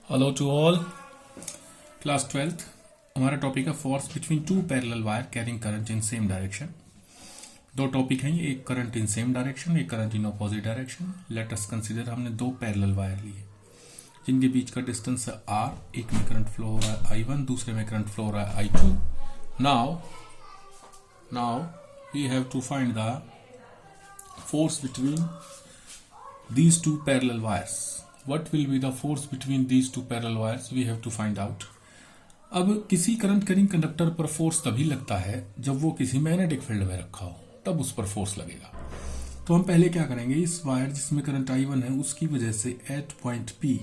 Hello to all. Class 12th हमारा topic है force between two parallel wire carrying current in same direction. दो topic हैं, एक current in same direction, एक current in opposite direction. Let us consider हमने दो parallel wire लिए जिनके बीच का डिस्टेंस है r। एक में करंट फ्लो हो रहा है I1, दूसरे में करंट फ्लो हो रहा है I2। Now we have to find the force between these two parallel wires. What will be the force between these two parallel wires? We have to find out. अब किसी current carrying conductor पर force तभी लगता है जब वो किसी magnetic field में रखा हो, तब उस पर फोर्स लगेगा। तो हम पहले क्या करेंगे, इस वायर जिसमें करंट I1 है उसकी वजह से at point P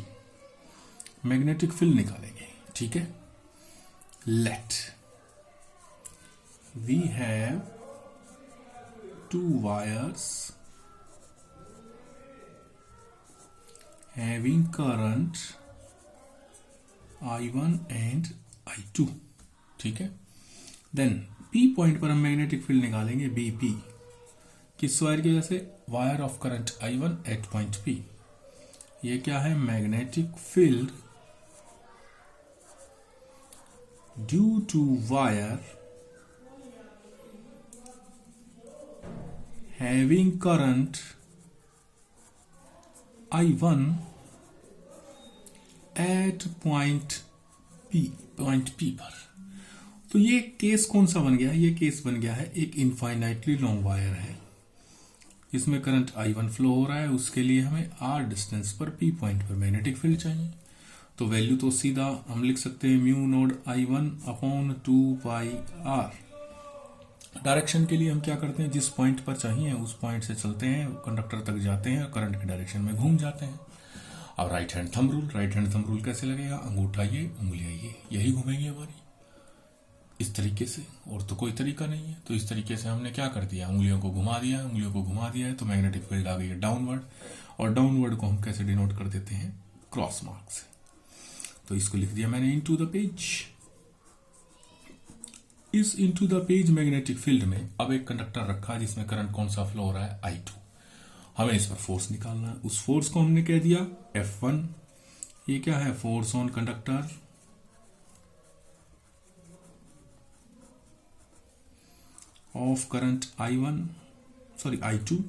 magnetic field निकालेंगे। ठीक है, let we have two wires having current I1 and I2। ठीक है, देन P पॉइंट पर हम मैग्नेटिक फील्ड निकालेंगे BP। किस वायर की वजह से? Wire of current I1 at point P। ये क्या है? Magnetic field due to wire having current I1 at point P पर। तो ये केस कौन सा बन गया है? ये केस बन गया है एक इनफाइनाइटली लॉन्ग वायर है जिसमें करंट I1 फ्लो हो रहा है, उसके लिए हमें R डिस्टेंस पर P पॉइंट पर मैग्नेटिक फील्ड चाहिए। तो वैल्यू तो सीधा हम लिख सकते हैं mu naught I1 upon 2πr। Direction के लिए हम क्या करते हैं, जिस पॉइंट पर चाहिए उस पॉइंट से चलते हैं, कंडक्टर तक जाते हैं और करंट की डायरेक्शन में घूम जाते हैं। अब राइट हैंड थंब रूल कैसे लगेगा? अंगूठा ये, उंगलियां ये, यही घूमेंगी हमारी इस तरीके से, और तो कोई तरीका नहीं है। तो इस तरीके से हमने क्या कर दिया, उंगलियों को घुमा दिया है, तो मैग्नेटिक फील्ड आ गई है डाउनवर्ड। और डाउनवर्ड को हम कैसे डिनोट कर देते हैं? क्रॉस मार्क से। तो इसको लिख दिया मैंने इनटू द पेज। इस into the page magnetic field में अब एक कंडक्टर रखा है जिसमें करंट कौन सा फ्लो हो रहा है? I2। हमें इस पर फोर्स निकालना है। उस फोर्स को हमने कह दिया F1। ये क्या है? Force on conductor of current I2।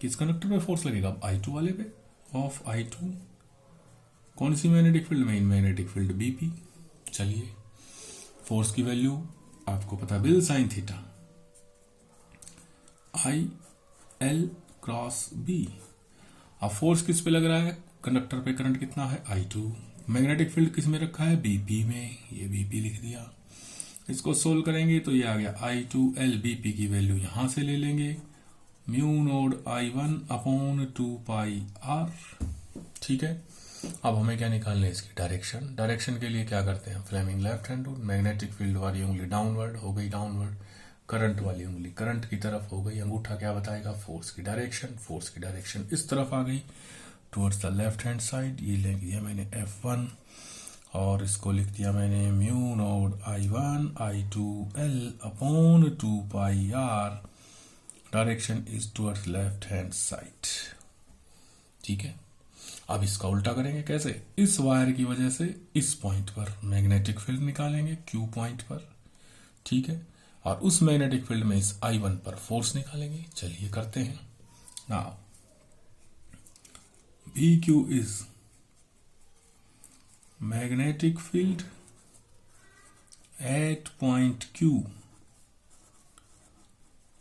किस कंडक्टर पे फोर्स लगेगा? I2 वाले पे। ऑफ I2 कौन सी मैग्नेटिक फील्ड में? इन मैग्नेटिक फील्ड BP। चलिए, फोर्स की वैल्यू आपको पता, bill sine theta IL cross B। अब फोर्स किस पे लग रहा है? कंडक्टर पे करंट कितना है? I2। मैग्नेटिक फील्ड किस में रखा है? BP में। ये BP लिख दिया। इसको सोल्व करेंगे तो ये आ गया I2L। BP की वैल्यू यहां से ले लेंगे, mu naught I1 upon 2πr। ठीक है, अब हमें क्या निकालना है? इसकी डायरेक्शन के लिए क्या करते हैं? Fleming left hand rule. Magnetic field वाली उंगली डाउनवर्ड हो गई, डाउनवर्ड। करंट वाली उंगली करंट की तरफ हो गई। अंगूठा क्या बताएगा? फोर्स की डायरेक्शन इस तरफ आ गई, towards the left hand side. ये लिख दिया मैंने F1 और इसको लिख दिया मैंने mu naught I1 I2L upon 2πr। Direction is towards left hand side. ठीक है, अब इसका उल्टा करेंगे। कैसे? इस वायर की वजह से इस पॉइंट पर मैग्नेटिक फील्ड निकालेंगे, Q पॉइंट पर। ठीक है, और उस मैग्नेटिक फील्ड में इस I1 पर फोर्स निकालेंगे। चलिए करते हैं। Now BQ is magnetic field at point Q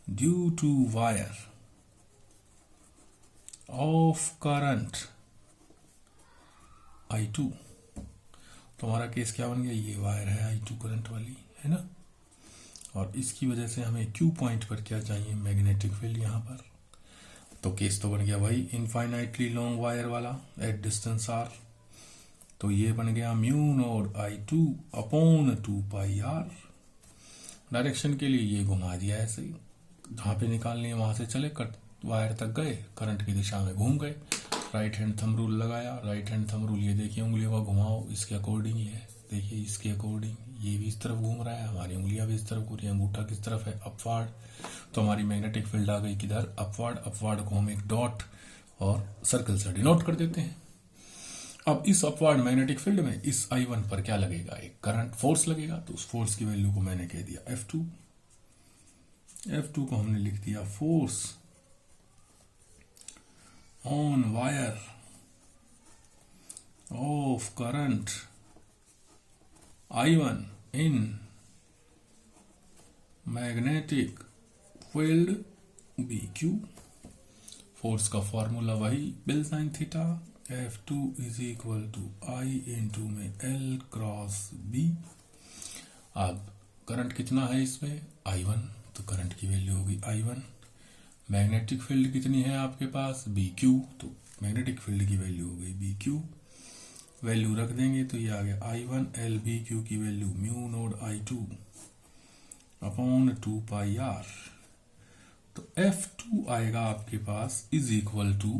due to wire of current I2। तो हमारा केस क्या बन गया? ये वायर है I2 करंट वाली, है ना, और इसकी वजह से हमें Q पॉइंट पर क्या चाहिए? मैग्नेटिक फील्ड यहां पर। तो केस तो बन गया भाई इनफाइनाइटली लॉन्ग वायर वाला एट डिस्टेंस R। तो ये बन गया mu naught I2 upon 2πr। Direction के लिए ये घुमा दिया ऐसे ही, जहां पे निकालनी है वहां से चले, वायर तक गए, करंट की दिशा में घूम गए। राइट हैंड थंब रूल लगाया। राइट हैंड थंब रूल, ये देखिए उंगलियों का घुमाओ इसके अकॉर्डिंग ही है। देखिए इसके अकॉर्डिंग ये भी इस तरफ घूम रहा है, हमारी उंगलियां भी इस तरफ घूम रही है। अंगूठा किस तरफ है? अपवार्ड। तो हमारी मैग्नेटिक फील्ड आ गई किधर? अपवार्ड। अपवार्ड को हम एक डॉट और सर्कल से डिनोट कर देते हैं। अब इस अपवर्ड मैग्नेटिक फील्ड में इस I1 पर क्या लगेगा, एक करंट फोर्स लगेगा, तो उस फोर्स की वैल्यू को मैंने कह दिया F2। F2 को हमने लिख दिया force on wire of current I1 in magnetic field BQ। Force का फॉर्मूला वही BIL sine theta, F2 is equal to I into में L क्रॉस B। अब करंट कितना है इसमें, I1, तो करंट की वैल्यू होगी I1। मैग्नेटिक फील्ड कितनी है आपके पास, BQ, तो मैग्नेटिक फील्ड की वैल्यू हो गई BQ। वैल्यू रख देंगे तो ये आ गया I1 L BQ की value mu naught I2 upon 2 pi R। तो F2 आएगा आपके पास is equal to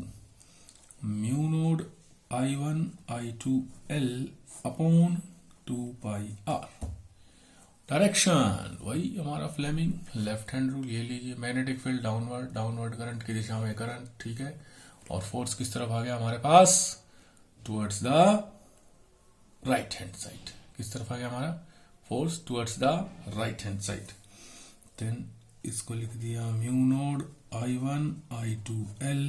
mu naught I1 I2 L upon 2 pi R। Direction वही हमारा फ्लेमिंग लेफ्ट हैंड रूल, ये लीजिए, magnetic field downward, downward current की दिशा में करंट, ठीक है। और फोर्स किस तरफ आ गया हमारे पास, towards the right hand side. किस तरफ आ गया हमारा force, towards the right hand side. Then इसको लिख दिया mu naught I1 I2 L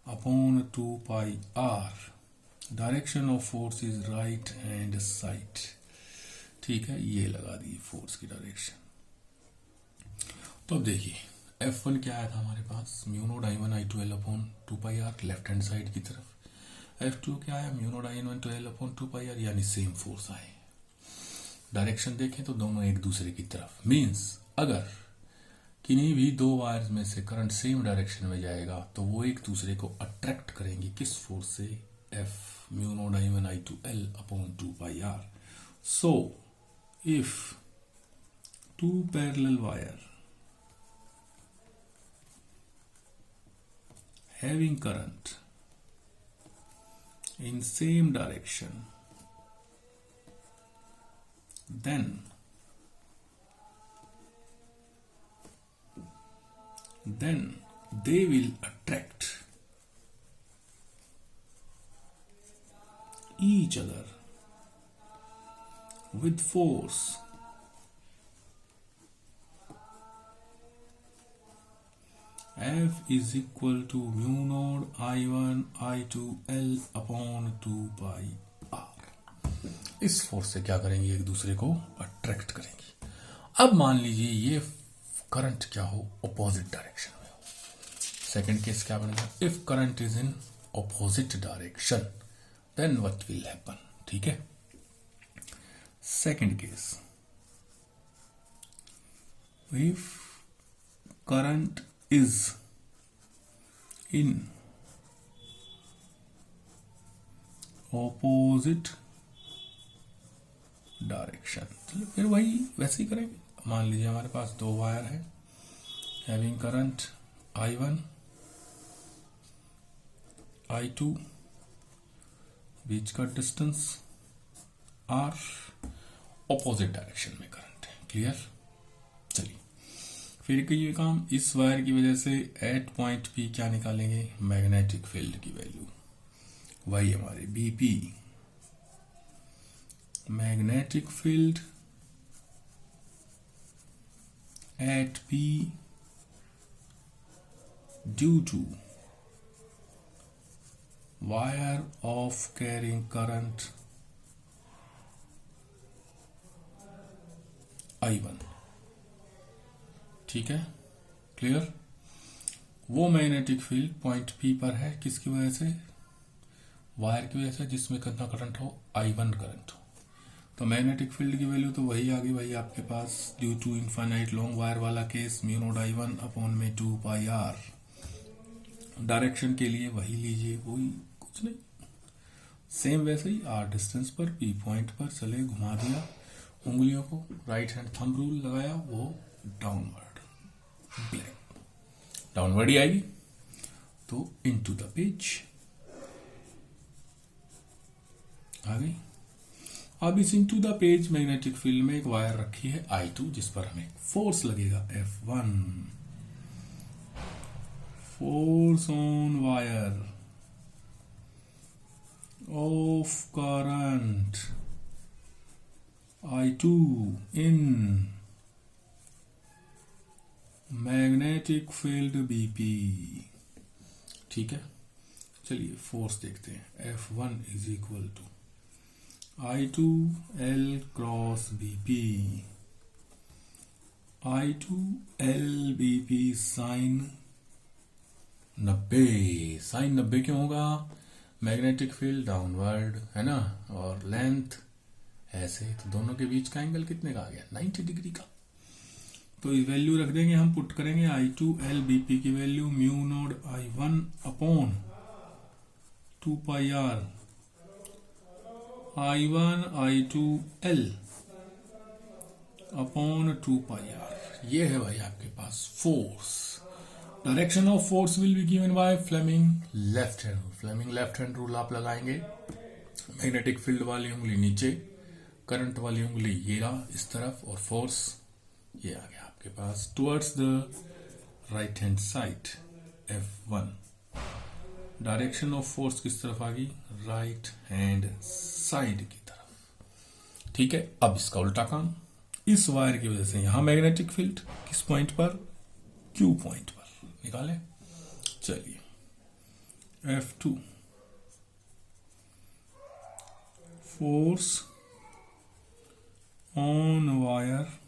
upon 2 pi R। Direction of force is right hand side, ठीक है, ये लगा दी फोर्स की डायरेक्शन। तो अब देखिए F1 क्या आया था हमारे पास, mu naught I1 I2 L upon 2 pi R left hand side की तरफ। F2 क्या आया, mu naught I1 2 L upon 2 pi R, यानी सेम फोर्स आए। डायरेक्शन देखें तो दोनों एक दूसरे की तरफ, मींस अगर किन्हीं भी दो वायर्स में से करंट सेम डायरेक्शन में जाएगा तो वो एक दूसरे को अट्रैक्ट करेंगे, किस फोर्स से, F mu naught I1 I2 L upon 2 pi R। So if two parallel wire having current in same direction, then they will attract each other with force F is equal to mu node I1 I2 L upon 2 pi R। इस force से क्या करेंगे, एक दूसरे को attract करेंगे। अब मान लीजिए ये करंट क्या हो, अपोजिट डायरेक्शन में हो। सेकंड केस क्या बनेगा, if current is in opposite direction then what will happen, ठीक है। Second case, if current is in opposite direction, चलिए फिर वही वैसे ही करेंगे। मान लीजिए हमारे पास दो वायर है हैविंग करंट I1 I2, बीच का डिस्टेंस R, ऑपोजिट डायरेक्शन में करंट है, क्लियर। चलिए फिर ये काम, इस वायर की वजह से एट पॉइंट P क्या निकालेंगे, मैग्नेटिक फील्ड की वैल्यू, वही हमारे BP, magnetic field at P due to wire of carrying current I1, ठीक है, क्लियर। वो मैग्नेटिक फील्ड पॉइंट P पर है, किसकी वजह से, वायर की वजह से, जिसमें कितना करंट हो, I1 करंट हो। तो मैग्नेटिक फील्ड की वैल्यू तो वही आ गई भाई आपके पास, due to infinite long wire वाला case, mu naught I1 upon में 2 पाई R। डायरेक्शन के लिए वही लीजिए, वही कुछ नहीं, सेम वैसे ही R डिस्टेंस पर P पॉइंट पर चले, घुमा दिया उंगलियों को, राइट हैंड थंब रूल लगाया, वो डाउनवर्ड, ब्लैक डाउनवर्ड ही आएगी। तो इनटू द पेज आ गई। अब इस into the page magnetic field में एक वायर रखी है I2, जिस पर हमें फोर्स लगेगा F1, force on wire of current I2 in magnetic field BP। ठीक है, चलिए फोर्स देखते हैं। F1 is equal to I2 L cross BP। I2 L BP sine 90। Sine 90 क्यों होगा? मैग्नेटिक फील्ड डाउनवर्ड है ना, और लेंथ ऐसे, तो दोनों के बीच का एंगल कितने का आ गया? 90 डिग्री का। तो इस वैल्यू रख देंगे, हम पुट करेंगे I2 L BP की value mu naught I1 upon 2 pi R I1 I2 L upon 2 pi R। ये है भाई आपके पास force. Direction of force will be given by Fleming left hand rule. Fleming left hand rule आप लगाएंगे। Magnetic field वाली उंगली नीचे, करंट वाली उंगली ये रहा इस तरफ, और फोर्स ये आ गया आपके पास towards the right hand side F1। Direction of force किस तरफ आ गई? राइट हैंड साइड की तरफ। ठीक है, अब इसका उल्टा काम। इस वायर की वजह से यहां मैग्नेटिक फील्ड किस पॉइंट पर? Q पॉइंट पर निकाले। चलिए F2 force on wire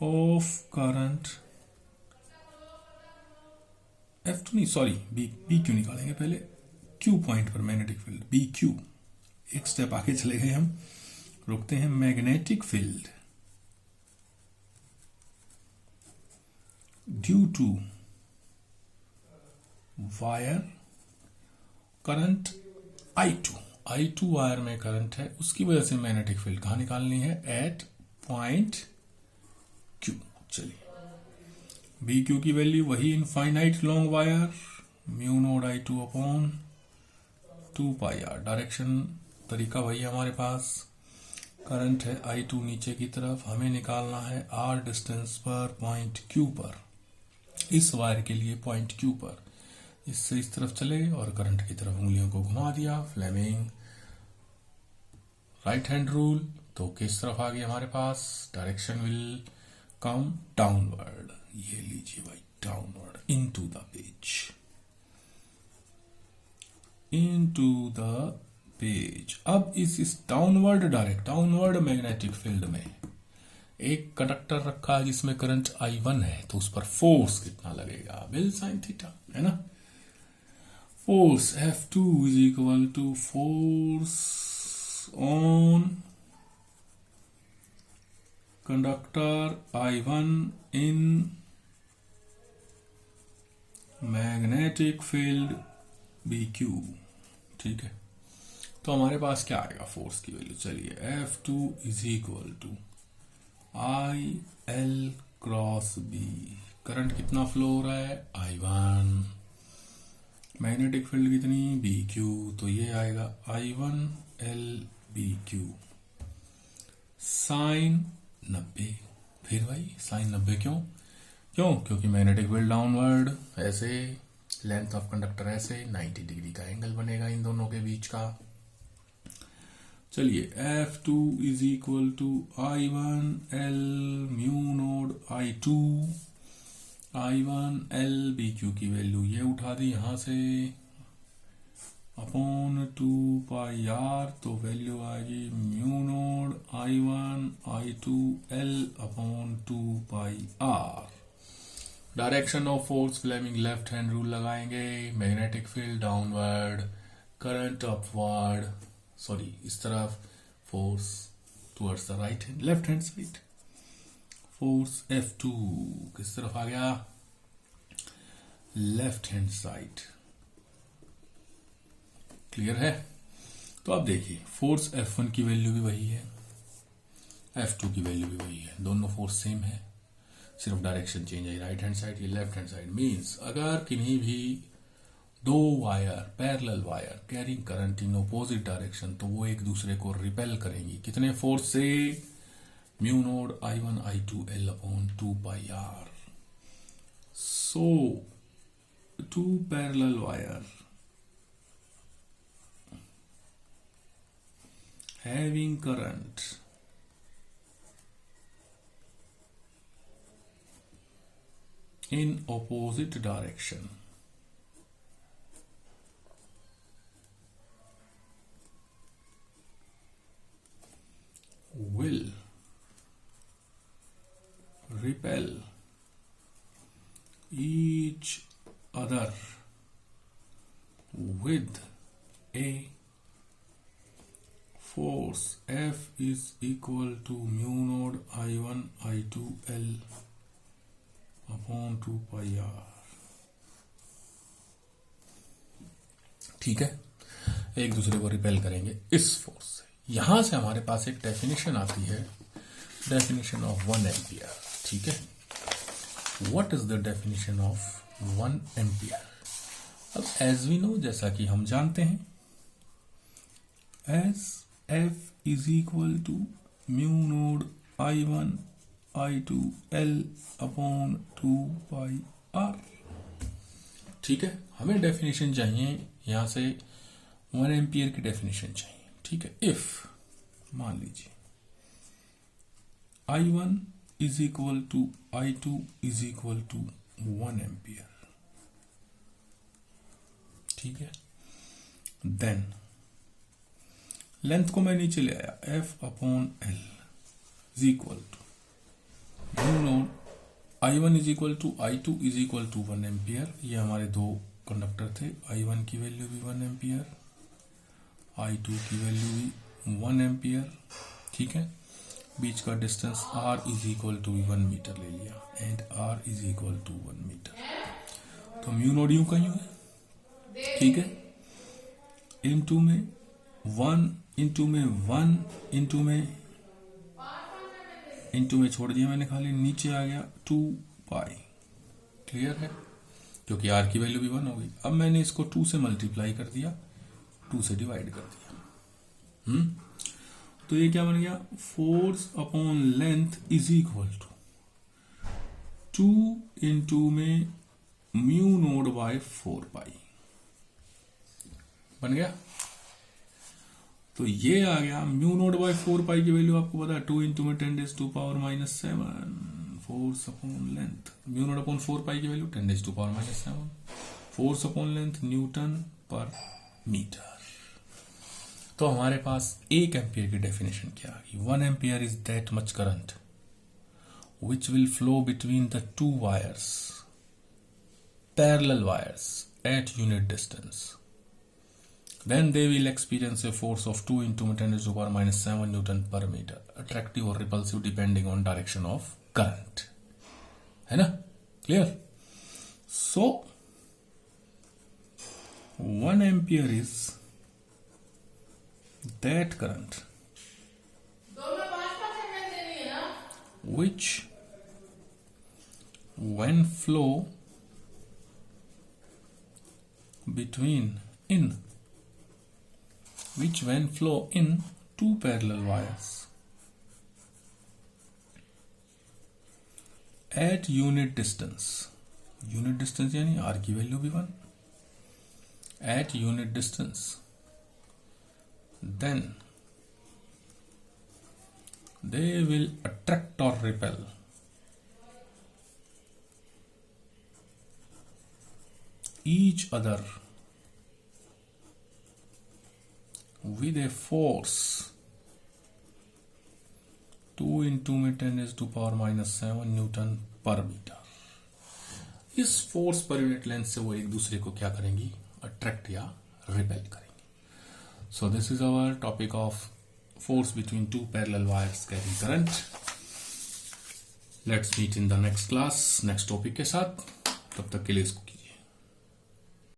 of current F2 नहीं, सॉरी बी क्यू निकालेंगे पहले। Q पॉइंट पर मैग्नेटिक फील्ड BQ। एक स्टेप आगे चले गए हम, रुकते हैं। Magnetic field due to wire current I2 wire में करंट है, उसकी वजह से मैग्नेटिक फील्ड कहां निकालनी है? At point Q। चलिए BQ की वैल्यू वही infinite long wire mu naught I2 upon 2 pi R। Direction तरीका वही हमारे पास। करंट है I2 नीचे की तरफ, हमें निकालना है R डिस्टेंस पर पॉइंट Q पर। इस वायर के लिए पॉइंट Q पर इससे इस तरफ चले और करंट की तरफ उंगलियों को घुमा दिया। फ्लेमिंग राइट हैंड रूल, तो किस तरफ आ गया हमारे पास? Direction will come downward. ये लीजिए भाई, downward into the page, into the page. अब इस डाउनवर्ड मैग्नेटिक फील्ड में एक कंडक्टर रखा है जिसमें करंट I1 है, तो उस पर फोर्स कितना लगेगा? बिल साइन थीटा, है ना। Force F2 is equal to force on conductor I1 in magnetic field BQ। ठीक है, तो हमारे पास क्या आएगा फोर्स की वैल्यू? चलिए F2 is equal to IL cross B। Current कितना फ्लो हो रहा है? I1। मैग्नेटिक फील्ड कितनी? BQ। तो ये आएगा I1 L BQ साइन 90। फिर भाई साइन 90 क्योंकि मैग्नेटिक फील्ड डाउनवर्ड, ऐसे लेंथ ऑफ कंडक्टर ऐसे 90 डिग्री का एंगल बनेगा इन दोनों के बीच का। चलिए F2 is equal to I1 L mu naught I1 L BQ की वैल्यू ये उठा दी यहां से अपॉन 2 पाई R, तो वैल्यू आएगी mu naught I1 I2 L upon 2 pi R। Direction of force Fleming left hand rule लगाएंगे। Magnetic field downward, current upward, sorry इस तरफ, force towards the right hand left hand side. Force F2 किस तरफ आ गया? Left hand side. Clear है? तो अब देखिए फोर्स F1 की वैल्यू भी वही है, F2 की वैल्यू भी वही है, दोनों फोर्स सेम है, सिर्फ डायरेक्शन चेंज है। राइट हैंड साइड, ये लेफ्ट हैंड साइड। मीन्स अगर किन्हीं भी दो wire, parallel wire carrying current in opposite direction, तो वो एक दूसरे को रिपेल करेंगी। कितने फोर्स से? Mu naught I1 I2 L upon 2 pi R। So two parallel wire having current in opposite direction will repel each other with a force F is equal to mu node I1 I2 L upon 2 pi r। ठीक है, एक दूसरे को repel करेंगे इस force से। यहां से हमारे पास एक डेफिनेशन आती है, डेफिनेशन ऑफ 1 एम्पियर। ठीक है, what is the definition of 1 ampere? अब एज वी नो, जैसा कि हम जानते हैं, S F is equal to mu naught I1 I2 L upon 2 pi R। ठीक है, हमें डेफिनेशन चाहिए यहां से 1 एम्पियर की डेफिनेशन चाहिए। ठीक है, इफ मान लीजिए I1 is equal to I2 is equal to 1 ampere. ठीक है, देन लेंथ को मैं नीचे ले आया, F upon L is equal to mu naught I1 is equal to I2 is equal to 1 ampere. ये हमारे दो कंडक्टर थे, I1 की वैल्यू भी 1 एम्पियर, I2 की वैल्यू भी 1 एम्पियर। ठीक है, बीच का distance R is equal to 1 metre ले लिया and R is equal to 1 metre. तो म्यू नोड यूं का यूं है। ठीक है, इनटू में 1 इनटू में 1 इनटू में छोड़ दिया मैंने, खाली नीचे आ गया 2 पाई। क्लियर है, क्योंकि R की वैल्यू भी 1 हो गई। अब मैंने इसको 2 से मल्टीप्लाई कर दिया, 2 से डिवाइड कर दिया। तो ये क्या बन गया, force upon length is equal to 2 into में म्यू नोड बाय 4 पाई बन गया। तो ये आ गया म्यू नोड बाय 4 पाई की वैल्यू आपको पता है, 2 इंटू में 10⁻⁻⁷ force upon length. Mu node upon 4 पाई की value 10⁻⁷ force upon length Newton पर मीटर। तो हमारे पास 1 एम्पियर की डेफिनेशन क्या आ गई, 1 ampere is that much current which will flow between the 2 wires, parallel wires at unit distance. Then they will experience a force of 2 into 10⁻⁷ Newton per meter, attractive or repulsive depending on direction of current. है ना, clear? So 1 ampere is that current which when flow in 2 parallel wires at unit distance यानी R की value भी 1, at unit distance, then they will attract or repel each other with a force 2 into में 10⁻⁷ Newton पर metre. इस force per unit length से वो एक दूसरे को क्या करेंगी, अट्रैक्ट या रिपेल करेंगी। So this is our topic of force between 2 parallel wires carrying current. Let's meet in the next class next topic के साथ। तब तक के लिए इसको